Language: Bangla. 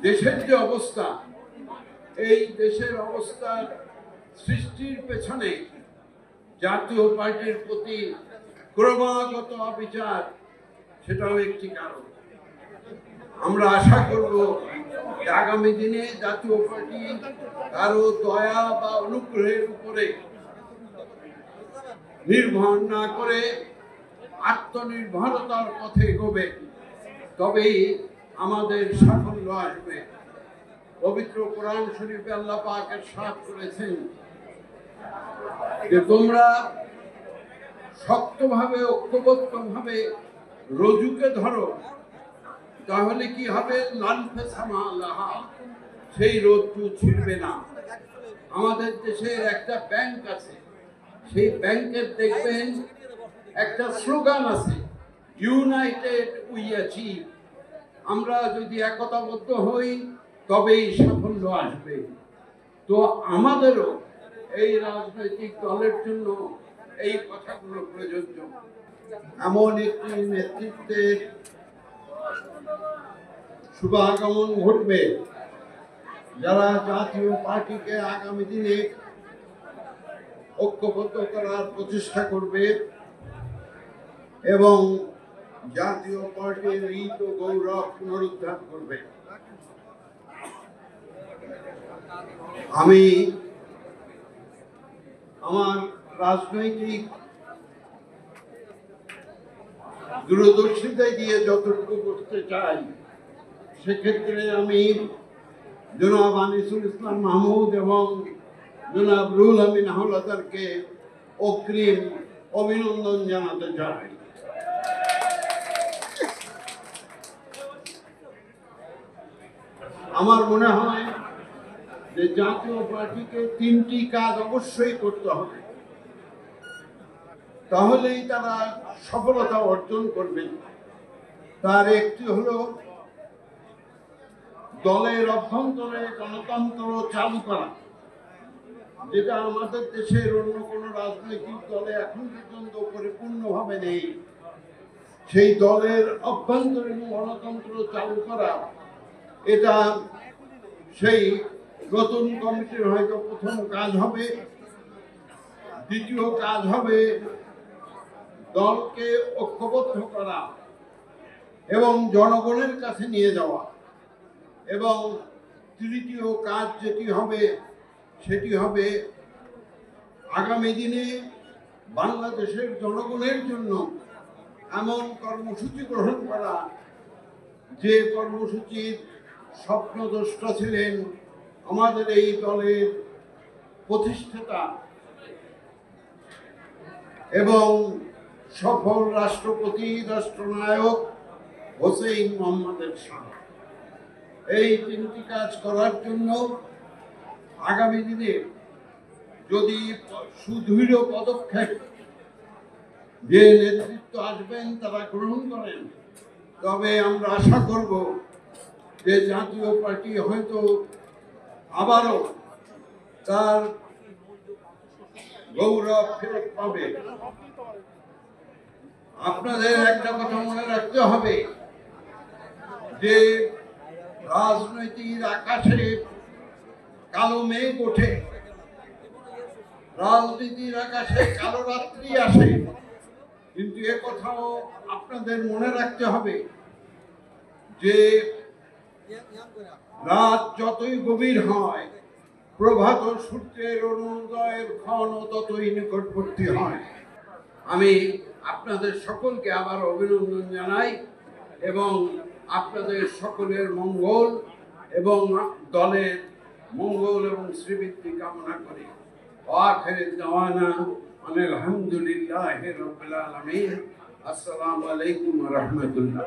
দেশের যে অবস্থা, এই দেশের অবস্থার সৃষ্টির পেছনে জাতীয় পার্টির প্রতি ক্রমাগত অবিচার, সেটাও একটি কারণ। আমরা আশা করব যে আগামী দিনে জাতীয় পার্টি কারো দয়া বা অনুগ্রহের উপরে নির্ভর না করে আত্মনির্ভরতার পথে এগোবে, তবেই আমাদের সাফল্য আসবে। পবিত্র কোরআন শরীফে আল্লাহ পাক ইরশাদ করেছেন যে তোমরা শক্তভাবে ঐক্যবদ্ধভাবে রজুকে ধরো, তাহলে কি হবে? সেই রজ্জু ছিড়বে না। আমাদের দেশের একটা ব্যাংক আছে, সেই ব্যাংকের দেখবেন একটা স্লোগান আছে, ইউনাইটেড উই অ্যাচিভ। আমরা যদি একতাবদ্ধ হই তবেই সাফল্য আসবে। তো আমাদেরও এই রাজনৈতিক দলের জন্য এই কথাগুলো প্রযোজ্য। এমন একটি নেতৃত্বের শুভাগমন ঘটবে যারা জাতীয় পার্টিকে আগামী দিনে ঐক্যবদ্ধ করার প্রচেষ্টা করবে এবং জাতীয় পার্টির রীত ও গৌরব পুনরুদ্ধার করবে। আমি আমার রাজনৈতিক দূরদর্শিতা দিয়ে যতটুকু করতে চাই, সেক্ষেত্রে আমি জনাব আনিসুল ইসলাম মাহমুদ এবং জনাব রুহুল আমিন হাওলাদারকে অগ্রিম অভিনন্দন জানাতে চাই। আমার মনে হয় যে জাতীয় পার্টিকে তিনটি কাজ অবশ্যই করতে হবে, তাহলেই তারা সফলতা অর্জন করবেন। তার একটি হলো দলের অভ্যন্তরে গণতন্ত্র চালু করা, যেটা আমাদের দেশের অন্য কোনো রাজনৈতিক দলে এখন পর্যন্ত পরিপূর্ণভাবে নেই। সেই দলের অভ্যন্তরীণ গণতন্ত্র চালু করা, এটা সেই নতুন কমিটির হয়তো প্রথম কাজ হবে। দ্বিতীয় কাজ হবে দলকে ঐক্যবদ্ধ করা এবং জনগণের কাছে নিয়ে যাওয়া। এবং তৃতীয় কাজ যেটি হবে, সেটি হবে আগামী দিনে বাংলাদেশের জনগণের জন্য এমন কর্মসূচি গ্রহণ করা, যে কর্মসূচির স্বপ্নদ্রষ্টা ছিলেন আমাদের এই দলের প্রতিষ্ঠাতা এবং সফল রাষ্ট্রপতি, রাষ্ট্রনায়ক হোসেইন মোহাম্মদ এরশাদ। এই তিনটি কাজ করার জন্য আগামী দিনে যদি সুদৃঢ় পদক্ষেপ যে নেতৃত্ব আসবেন তারা গ্রহণ করেন, তবে আমরা আশা করব যে জাতীয় পার্টি হয়তো আবারও তার গৌরব ফেরত পাবে। আপনাদের একটা কথা মনে রাখতে হবে যে রাজনৈতিক আকাশে কালো মেঘ ওঠে, রাজনীতির আকাশে কালো রাত্রি আসে, কিন্তু এ কথাও আপনাদের মনে রাখতে হবে যে রাত যতই গভীর হয়, প্রভাত সূর্যের অরুণোদয়ের ক্ষণ ততই নিকটবর্তী হয়। আমি আপনাদের সকলকে আবার অভিনন্দন জানাই এবং আপনাদের সকলের মঙ্গল এবং দলের মঙ্গল এবং শ্রীবৃদ্ধি কামনা করি। আখির দাওয়ানা আলহামদুলিল্লাহি রাব্বিল আলামিন। আসসালামু আলাইকুম ওয়া রাহমাতুল্লাহ।